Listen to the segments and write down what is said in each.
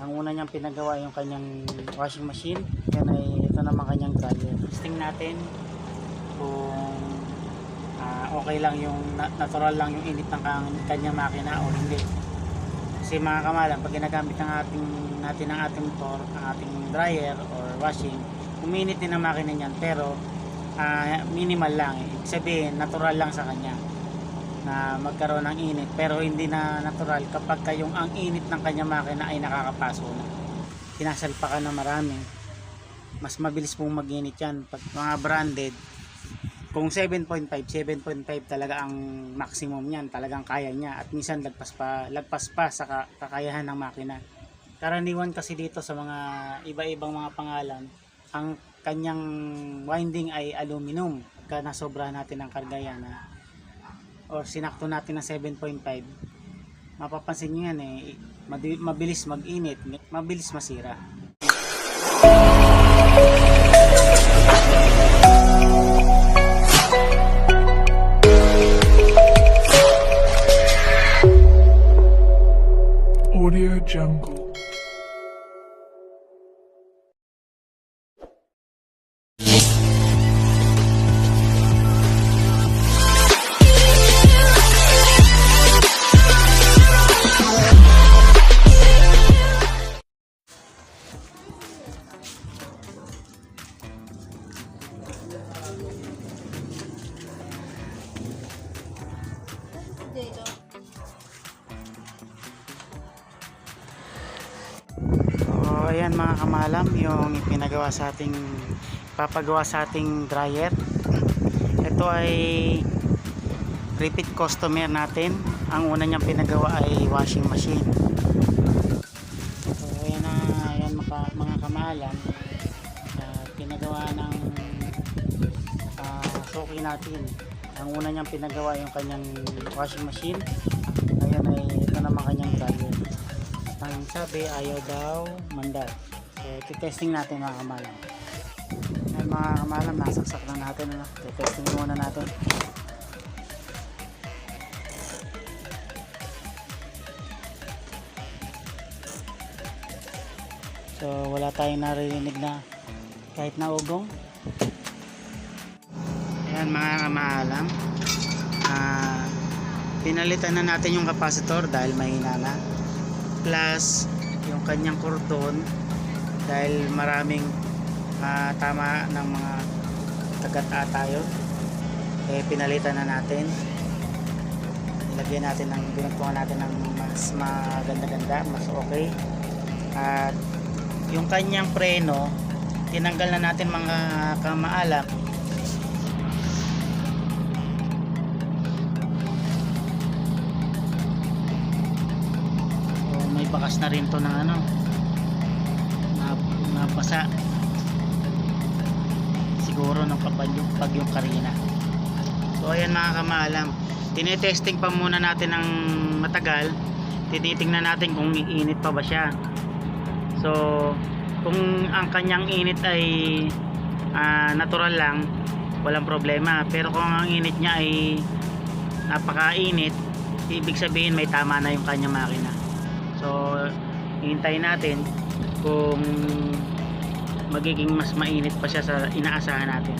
Ang una niyang pinagawa yung kanyang washing machine. Yan ay ito naman kanyang dryer. Testing natin kung okay lang yung natural lang yung init ng kanyang makina o hindi. Kasi mga kamalan, pag ginagamit natin ang ating motor, ang ating dryer or washing, uminit din ang makina niyan, pero minimal lang. Ibig sabihin, natural lang sa kanya na magkaroon ng init, pero hindi na natural kapag ang init ng kanya makina ay nakakapaso na. Pinasalpakan na marami. Mas mabilis pong mag-init yan. Pag mga branded, kung 7.5 talaga ang maximum niyan, talagang kaya niya, at minsan lagpas pa sa kakayahan ng makina. Karaniwan kasi dito sa mga iba-ibang mga pangalan, ang kanyang winding ay aluminum. Pagka nasobra natin ang karga yan or sinakto natin ng 7.5, mapapansin nyo yan mabilis mag-init, mabilis masira. Audio Jungle. So ayan mga kamalam, yung papagawa sa ating dryer. Ito ay repeat customer natin. Ang una niyang pinagawa ay washing machine. So ayan mga kamalam, pinagawa ng suki natin. Ang una niyang pinagawa yung kanyang washing machine. Ayan ay ito naman kanyang dryer. Ang sabi, ayaw daw mandar. So testing natin mga kamalam. Ayan mga kamalam, nasaksak na natin. Testing muna natin. So wala tayong naririnig na kahit na ugong. Ayan mga kamalam, pinalitan na natin yung capacitor dahil mahina na, plus yung kanyang cordon dahil maraming tama ng mga kagat-ata yun, pinalitan na natin. Ilagyan natin binagtungan natin ng mas maganda-ganda, mas okay. At yung kanyang preno, tinanggal na natin mga kamaalak. Bakas na rin to ng napasa siguro ng bagyong Karina. So ayan mga kamaalam, tinetesting pa muna natin ng matagal. Tinitingnan natin kung iinit pa ba siya. So kung ang kanyang init ay natural lang, walang problema. Pero kung ang init niya ay napakainit, ibig sabihin may tama na yung kanyang makina. So, hihintayin natin kung magiging mas mainit pa siya sa inaasahan natin.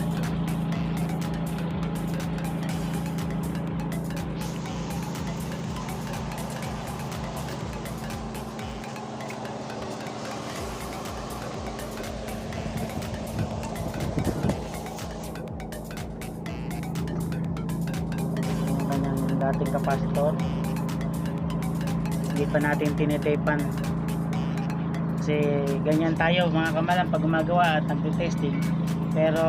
Yung kanyang dating capacitor, hindi pa natin tinitapan kasi ganyan tayo mga kamalam pag gumagawa at nagtitesting. Pero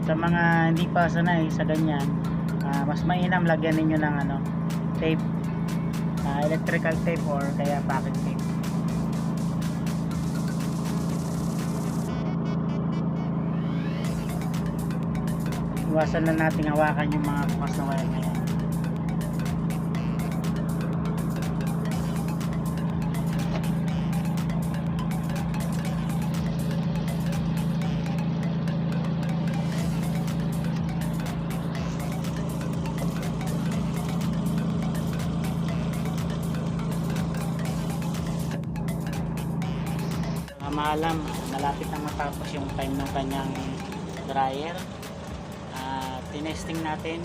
sa mga hindi pa sanay sa ganyan, mas mainam lagyan ninyo ng tape, electrical tape or kaya packet tape. Iwasan na natin hawakan yung mga bukas na wire na yan. kamahalam, malapit nang matapos yung time ng kanyang dryer. Tinesting natin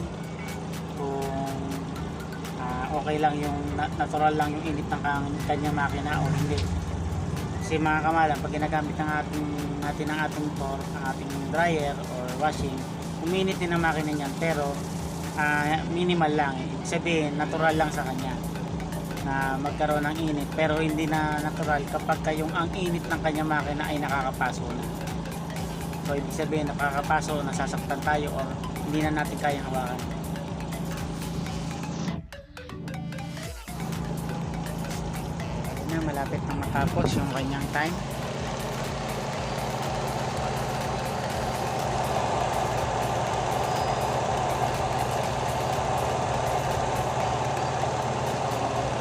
kung okay lang yung natural lang yung init ng kanyang makina o hindi. Kasi mga kamahalam, pag ginagamit natin ang ating motor, ang ating dryer or washing, uminit din ang makina niyan, pero minimal lang. Ibig sabihin, natural lang sa kanya na magkaroon ng init, pero hindi na natural kapag yung ang init ng kanyang makina ay nakakapaso na. So ibig sabihin, nakakapaso, nasasaktan tayo or hindi na natin kayang hawakan. Malapit na matapos yung kanyang time.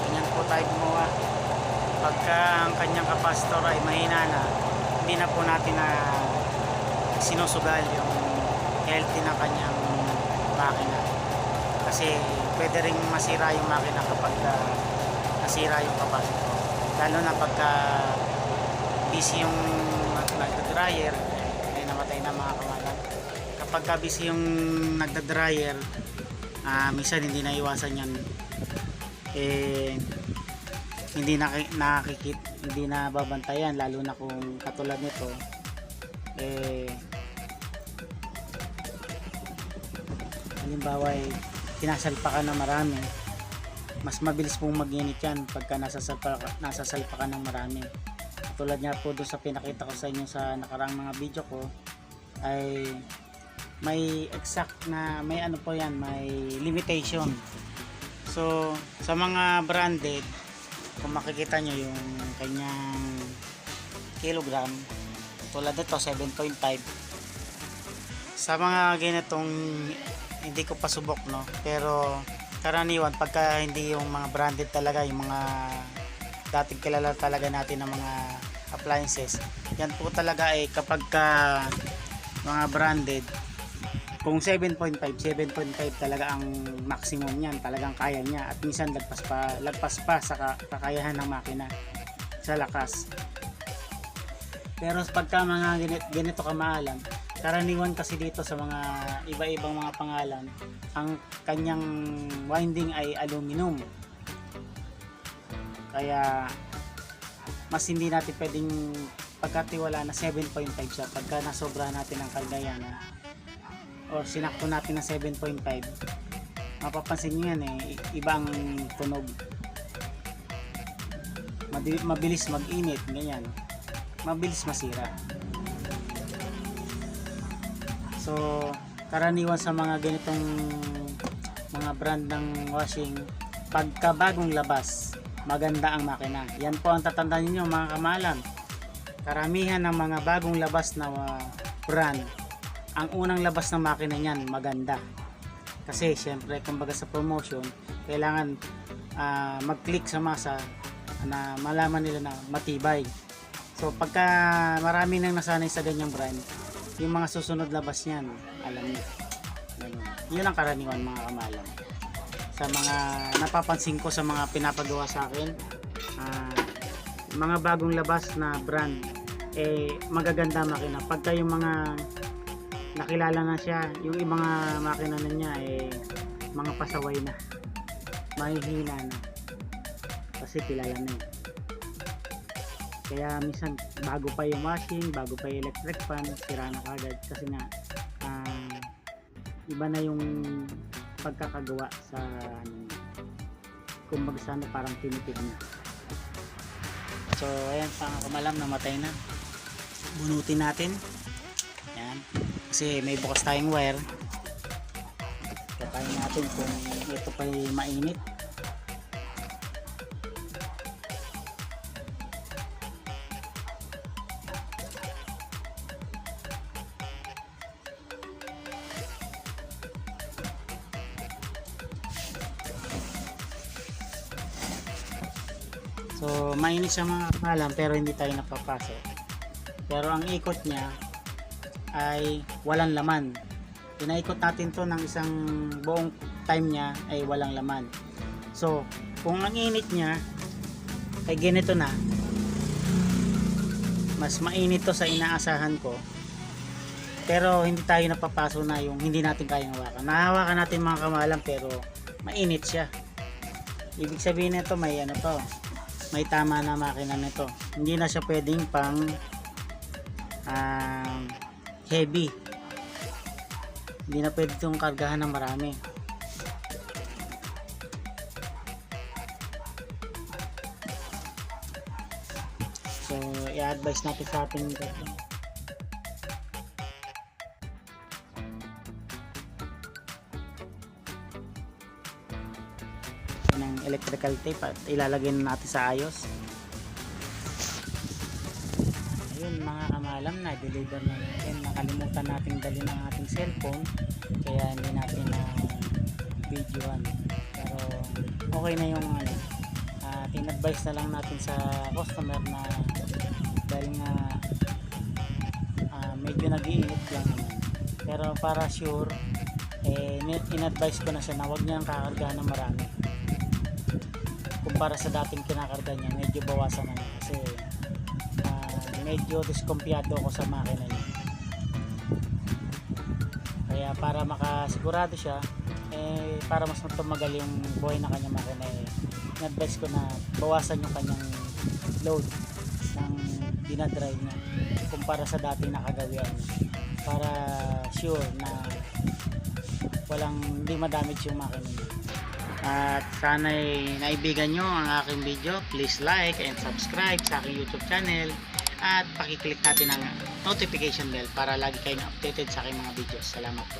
Ganyan po tayo gumawa. Pagka ang kanyang kapasitor ay mahina na, hindi na po natin na sinusugal yung healthy na kanyang makina. Kasi pwede rin masira yung makina kapag nasira yung kapasitor. Lalo na pagka busy yung nagda-dryer, ay namatay na mga kamahalam. Kapag busy yung nagda-dryer, minsan hindi na iwasan yan. Hindi na babantayan, lalo na kung katulad nito. Halimbawa sinasalpakan na marami, mas mabilis pong mag-init yan pagka nasasalpakan ng marami. Tulad nga po doon sa pinakita ko sa inyo sa nakaraang mga video ko, ay may exact na may ano po yan, may limitation. So sa mga branded, kung makikita nyo yung kanyang kilogram, tulad nito 7.5. Sa mga ganitong hindi ko pa subok, no, pero karaniwan pagka hindi yung mga branded talaga, yung mga dating kilala talaga natin ng mga appliances, yan po talaga ay kapag mga branded, kung 7.5 talaga ang maximum niyan, talagang kaya niya, at minsan lagpas pa sa kakayahan ng makina sa lakas. Pero pagka mga ganito kamahalan, karaniwan kasi dito sa mga iba-ibang mga pangalan, ang kanyang winding ay aluminum. Kaya mas hindi natin pwedeng pagkatiwala na 7.5 siya pagka nasobra natin ang kaldayan o sinakto natin na 7.5. Mapapansin nyo yan ibang tunog, mabilis mag-init, ganyan, mabilis masira. So karaniwan sa mga ganitong mga brand ng washing, pagka bagong labas, maganda ang makina. Yan po ang tatandaan niyo mga kamahalan. Karamihan ng mga bagong labas na brand, ang unang labas ng makina niyan maganda. Kasi syempre kumbaga sa promotion, kailangan mag-click sa masa na malaman nila na matibay. So pagka marami nang nasanay sa ganyang brand, yung mga susunod labas niyan, alam niyo. Yun ang karaniwan mga kamahalan. Sa mga napapansin ko sa mga pinapagawa sa akin, mga bagong labas na brand, magaganda makina. Pagka yung mga nakilala na siya, yung mga makina na niya mga pasaway na, mahihina na, kasi kilala na Kaya minsan bago pa yung washing, bago pa yung electric fan, sira na kagad kasi nga iba na yung pagkakagawa sa kumbaga sana parang tinipid na. So ayan, kamahalam, namatay na. Bunutin natin yan kasi may bukas tayong wire. Katayin natin kung ito pa mainit. So mainit siya mga kamahalan, pero hindi tayo napapasok. Pero ang ikot niya ay walang laman. Pinaikot natin to ng isang buong time niya ay walang laman. So kung ang init niya ay ganito na, mas mainit to sa inaasahan ko. Pero hindi tayo napapaso na yung hindi natin kayang hawakan. Nahawakan natin mga kamalam pero mainit siya. Ibig sabihin nito may ano to, may tama na makina nito. Hindi na siya pwedeng pang heavy. Hindi na pwede itong kargahan ng marami. So i-advise natin sa ating ng electrical tape at ilalagay na natin sa ayos. Ayun mga kamalam, na deliver na natin. Nakalimutan nating dali ng ating cellphone kaya hindi natin na videoan, pero okay na yung ano, in-advise na lang natin sa customer na dahil nga medyo nag-iinit lang naman, pero para sure in-advise ko na siya na huwag niyang kakargahan ng marami. Kumpara sa dating kinakarga niya, medyo bawasan na niya kasi medyo diskumpiyado ako sa makina niya. Kaya para makasigurado siya, para mas tumagal yung buhay na kanyang makina, in-advise ko na bawasan yung kanyang load ng dinadrive niya kumpara sa dating nakagawian niya, para sure na hindi madamage yung makina niya. At sana'y naibigan nyo ang aking video. Please like and subscribe sa aking YouTube channel at pakiclick natin ang notification bell para lagi kayong updated sa aking mga videos. Salamat po.